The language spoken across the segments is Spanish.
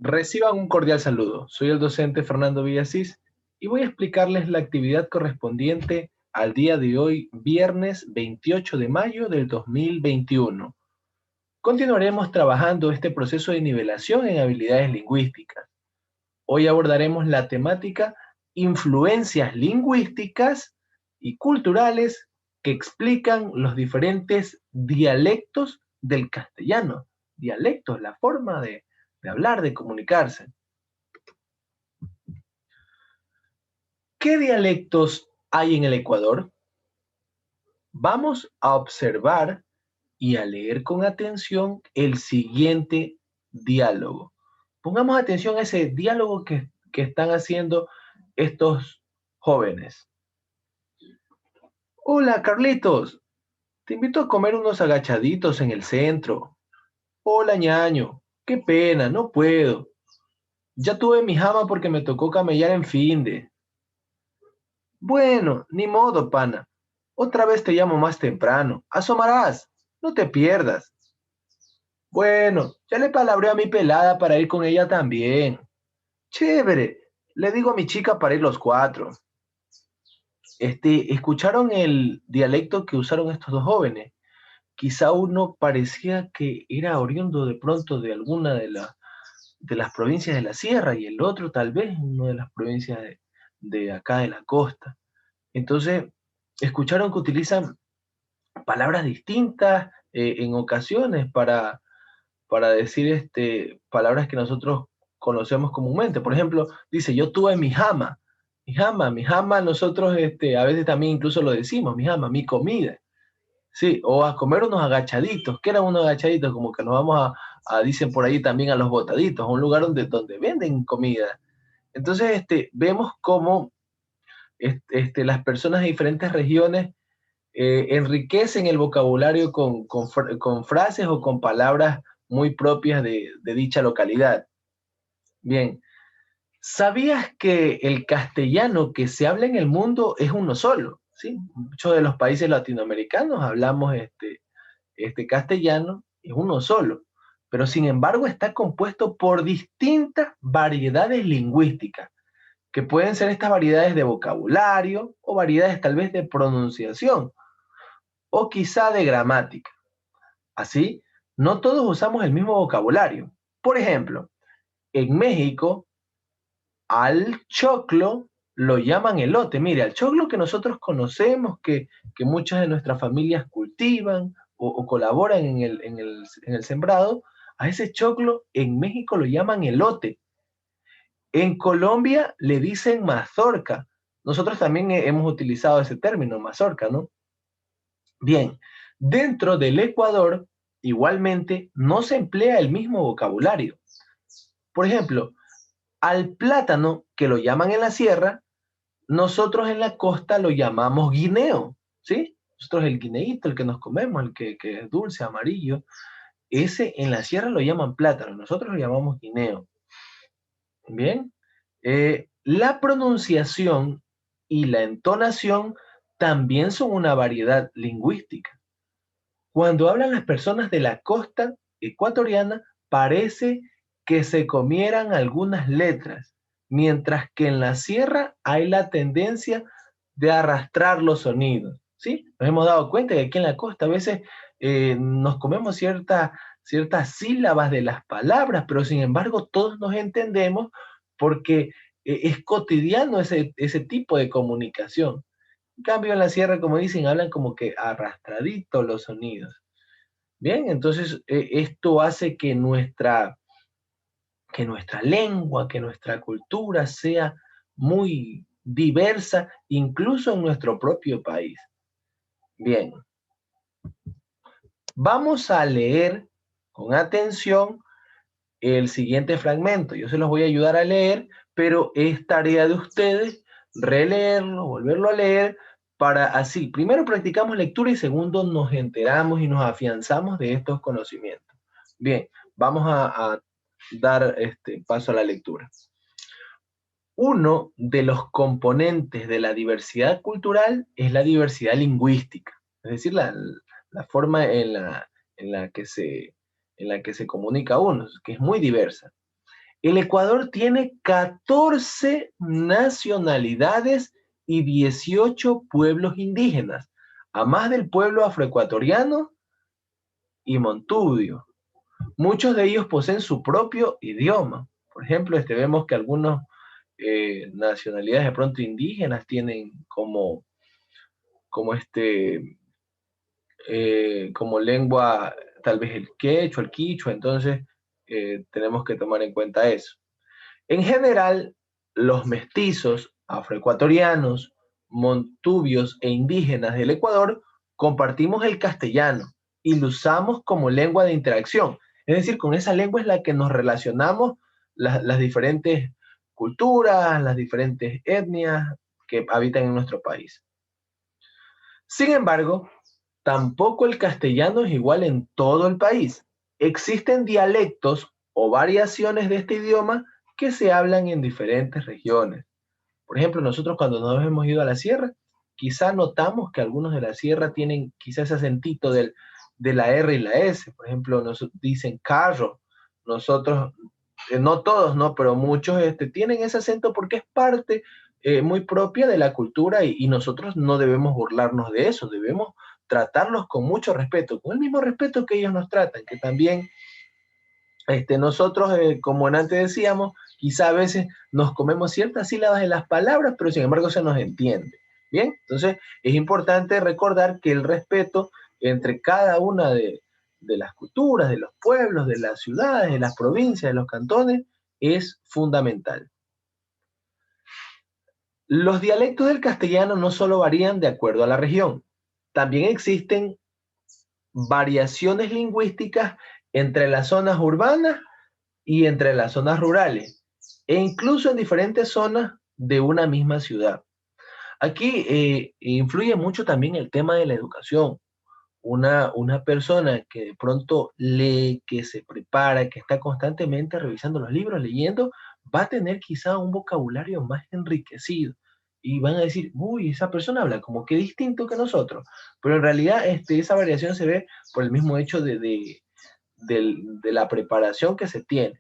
Reciban un cordial saludo. Soy el docente Fernando Villasís y voy a explicarles la actividad correspondiente al día de hoy, viernes 28 de mayo del 2021. Continuaremos trabajando este proceso de nivelación en habilidades lingüísticas. Hoy abordaremos la temática influencias lingüísticas y culturales que explican los diferentes dialectos del castellano. Dialectos, la forma de hablar, de comunicarse. ¿Qué dialectos hay en el Ecuador? Vamos a observar y a leer con atención el siguiente diálogo. Pongamos atención a ese diálogo que están haciendo estos jóvenes. Hola, Carlitos. Te invito a comer unos agachaditos en el centro. Hola, ñaño. Qué pena, no puedo. Ya tuve mi jama porque me tocó camellar en finde. Bueno, ni modo, pana. Otra vez te llamo más temprano. Asomarás. No te pierdas. Bueno, ya le palabreo a mi pelada para ir con ella también. Chévere. Le digo a mi chica para ir los cuatro. ¿Escucharon el dialecto que usaron estos dos jóvenes? Quizá uno parecía que era oriundo de pronto de alguna de las provincias de la sierra y el otro tal vez una de las provincias de acá de la costa. Entonces, escucharon que utilizan palabras distintas en ocasiones para decir palabras que nosotros conocemos comúnmente. Por ejemplo, dice, yo tuve mi jama. Mi jama nosotros a veces también incluso lo decimos, mi jama, mi comida. Sí, o a comer unos agachaditos. ¿Qué eran unos agachaditos? Como que nos vamos dicen por ahí también a los botaditos, a un lugar donde venden comida. Entonces, vemos cómo las personas de diferentes regiones enriquecen el vocabulario con frases o con palabras muy propias de dicha localidad. Bien, ¿sabías que el castellano que se habla en el mundo es uno solo? ¿Sí? Muchos de los países latinoamericanos hablamos este castellano, es uno solo, pero sin embargo está compuesto por distintas variedades lingüísticas, que pueden ser estas variedades de vocabulario o variedades tal vez de pronunciación o quizá de gramática. Así, no todos usamos el mismo vocabulario. Por ejemplo, en México, al choclo lo llaman elote. Mire, al choclo que nosotros conocemos, que muchas de nuestras familias cultivan o colaboran en el sembrado, a ese choclo en México lo llaman elote. En Colombia le dicen mazorca. Nosotros también hemos utilizado ese término, mazorca, ¿no? Bien, dentro del Ecuador, igualmente, no se emplea el mismo vocabulario. Por ejemplo, al plátano, que lo llaman en la sierra, nosotros en la costa lo llamamos guineo, ¿sí? Nosotros el guineíto, el que nos comemos, el que es dulce, amarillo, ese en la sierra lo llaman plátano, nosotros lo llamamos guineo. Bien, la pronunciación y la entonación también son una variedad lingüística. Cuando hablan las personas de la costa ecuatoriana, parece que se comieran algunas letras, mientras que en la sierra hay la tendencia de arrastrar los sonidos, ¿sí? Nos hemos dado cuenta que aquí en la costa a veces nos comemos ciertas sílabas de las palabras, pero sin embargo todos nos entendemos porque es cotidiano ese tipo de comunicación. En cambio, en la sierra, como dicen, hablan como que arrastraditos los sonidos. Bien, entonces esto hace que nuestra lengua, que nuestra cultura sea muy diversa, incluso en nuestro propio país. Bien, vamos a leer con atención el siguiente fragmento. Yo se los voy a ayudar a leer, pero es tarea de ustedes releerlo, volverlo a leer, para así, primero practicamos lectura y segundo nos enteramos y nos afianzamos de estos conocimientos. Bien, vamos a dar paso a la lectura. Uno de los componentes de la diversidad cultural es la diversidad lingüística, es decir, la forma en la que se comunica uno, que es muy diversa. El Ecuador tiene 14 nacionalidades y 18 pueblos indígenas, a más del pueblo afroecuatoriano y montubio. Muchos de ellos poseen su propio idioma. Por ejemplo, vemos que algunas nacionalidades de pronto indígenas tienen como como lengua tal vez el quechua, el quichua, entonces tenemos que tomar en cuenta eso. En general, los mestizos afroecuatorianos, montubios e indígenas del Ecuador compartimos el castellano y lo usamos como lengua de interacción. Es decir, con esa lengua es la que nos relacionamos las diferentes culturas, las diferentes etnias que habitan en nuestro país. Sin embargo, tampoco el castellano es igual en todo el país. Existen dialectos o variaciones de este idioma que se hablan en diferentes regiones. Por ejemplo, nosotros cuando nos hemos ido a la sierra, quizá notamos que algunos de la sierra tienen quizás ese acentito de la R y la S. Por ejemplo, nos dicen carro. Nosotros, no todos, ¿no? Pero muchos tienen ese acento porque es parte muy propia de la cultura y nosotros no debemos burlarnos de eso, debemos tratarlos con mucho respeto, con el mismo respeto que ellos nos tratan, que también nosotros, como antes decíamos, quizá a veces nos comemos ciertas sílabas en las palabras, pero sin embargo se nos entiende. Bien, entonces es importante recordar que el respeto entre cada una de las culturas, de los pueblos, de las ciudades, de las provincias, de los cantones, es fundamental. Los dialectos del castellano no solo varían de acuerdo a la región, también existen variaciones lingüísticas entre las zonas urbanas y entre las zonas rurales, e incluso en diferentes zonas de una misma ciudad. Aquí influye mucho también el tema de la educación. Una persona que de pronto lee, que se prepara, que está constantemente revisando los libros, leyendo, va a tener quizá un vocabulario más enriquecido. Y van a decir, uy, esa persona habla como que distinto que nosotros. Pero en realidad esa variación se ve por el mismo hecho de la preparación que se tiene.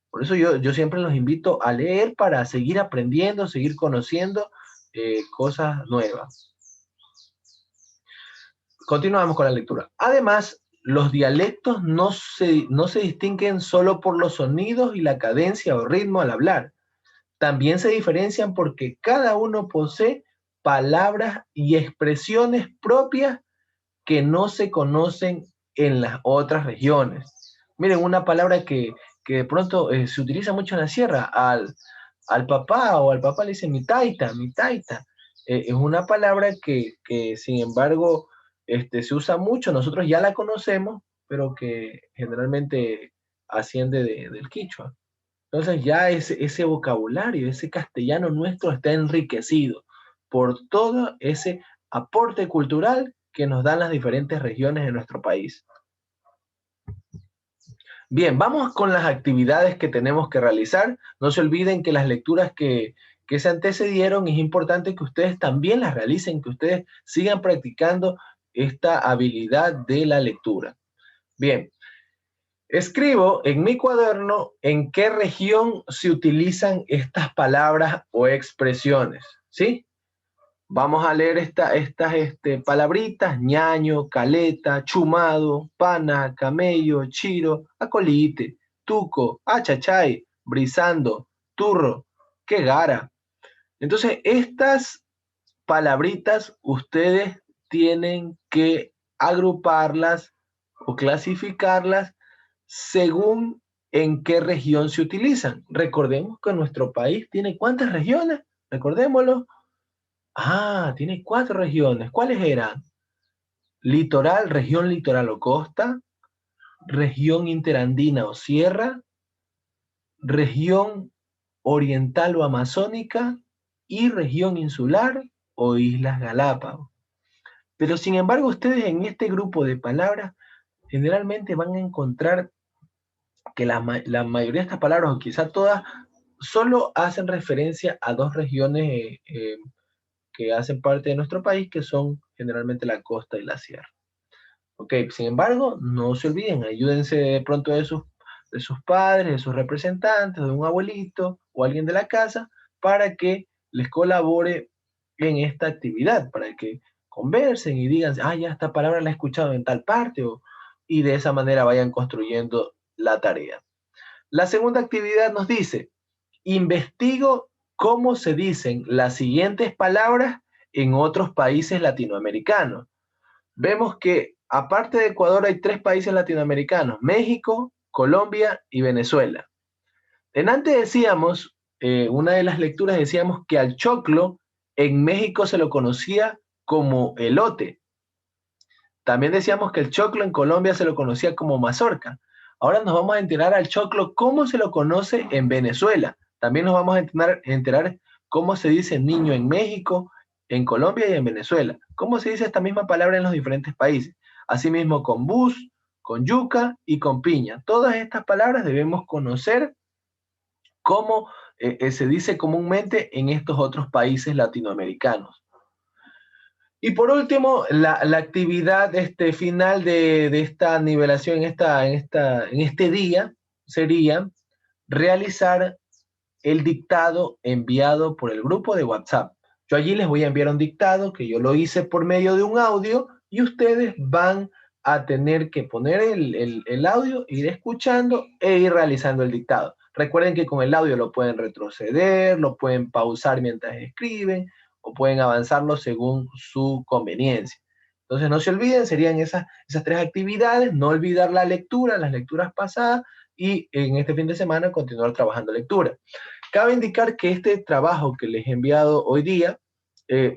Por eso yo siempre los invito a leer para seguir aprendiendo, seguir conociendo cosas nuevas. Continuamos con la lectura. Además, los dialectos no se distinguen solo por los sonidos y la cadencia o ritmo al hablar. También se diferencian porque cada uno posee palabras y expresiones propias que no se conocen en las otras regiones. Miren, una palabra que de pronto se utiliza mucho en la sierra, al papá o al papá le dicen mi taita, mi taita. Es una palabra que sin embargo se usa mucho, nosotros ya la conocemos, pero que generalmente asciende del quichua. Entonces ya ese vocabulario, ese castellano nuestro está enriquecido por todo ese aporte cultural que nos dan las diferentes regiones de nuestro país. Bien, vamos con las actividades que tenemos que realizar. No se olviden que las lecturas que se antecedieron es importante que ustedes también las realicen, que ustedes sigan practicando esta habilidad de la lectura. Bien, escribo en mi cuaderno en qué región se utilizan estas palabras o expresiones, ¿sí? Vamos a leer estas palabritas: ñaño, caleta, chumado, pana, camello, chiro, acolite, tuco, achachay, brisando, turro, qué gara. Entonces, estas palabritas ustedes tienen que agruparlas o clasificarlas según en qué región se utilizan. Recordemos que nuestro país tiene ¿cuántas regiones? Recordémoslo. Tiene 4 regiones. ¿Cuáles eran? Litoral, región litoral o costa, región interandina o sierra, región oriental o amazónica y región insular o Islas Galápagos. Pero sin embargo, ustedes en este grupo de palabras generalmente van a encontrar que la mayoría de estas palabras, o quizá todas, solo hacen referencia a 2 regiones que hacen parte de nuestro país, que son generalmente la costa y la sierra. Ok, sin embargo, no se olviden, ayúdense de pronto de sus padres, de sus representantes, de un abuelito o alguien de la casa, para que les colabore en esta actividad, para que conversen y digan, ah, ya esta palabra la he escuchado en tal parte, y de esa manera vayan construyendo la tarea. La segunda actividad nos dice, investigo cómo se dicen las siguientes palabras en otros países latinoamericanos. Vemos que aparte de Ecuador hay 3 países latinoamericanos, México, Colombia y Venezuela. En antes decíamos, una de las lecturas decíamos que al choclo en México se lo conocía como elote. También decíamos que el choclo en Colombia se lo conocía como mazorca. Ahora nos vamos a enterar al choclo cómo se lo conoce en Venezuela. También nos vamos a enterar cómo se dice niño en México, en Colombia y en Venezuela. Cómo se dice esta misma palabra en los diferentes países. Asimismo con bus, con yuca y con piña. Todas estas palabras debemos conocer cómo se dice comúnmente en estos otros países latinoamericanos. Y por último, la actividad final de esta nivelación en este día sería realizar el dictado enviado por el grupo de WhatsApp. Yo allí les voy a enviar un dictado que yo lo hice por medio de un audio y ustedes van a tener que poner el audio, ir escuchando e ir realizando el dictado. Recuerden que con el audio lo pueden retroceder, lo pueden pausar mientras escriben o pueden avanzarlo según su conveniencia. Entonces no se olviden, serían esas 3 actividades, no olvidar la lectura, las lecturas pasadas y en este fin de semana continuar trabajando lectura. Cabe indicar que este trabajo que les he enviado hoy día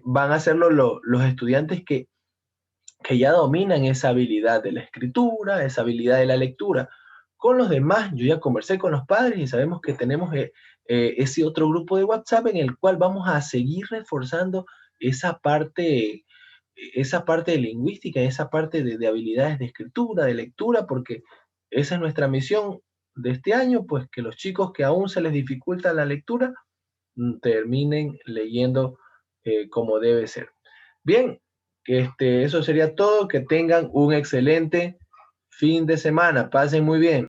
van a hacerlo los estudiantes que ya dominan esa habilidad de la escritura, esa habilidad de la lectura. Con los demás, yo ya conversé con los padres y sabemos que tenemos ese otro grupo de WhatsApp en el cual vamos a seguir reforzando esa parte, esa parte de lingüística, esa parte de habilidades de escritura, de lectura, porque esa es nuestra misión de este año, pues que los chicos que aún se les dificulta la lectura terminen leyendo como debe ser. Bien, eso sería todo. Que tengan un excelente fin de semana. Pasen muy bien.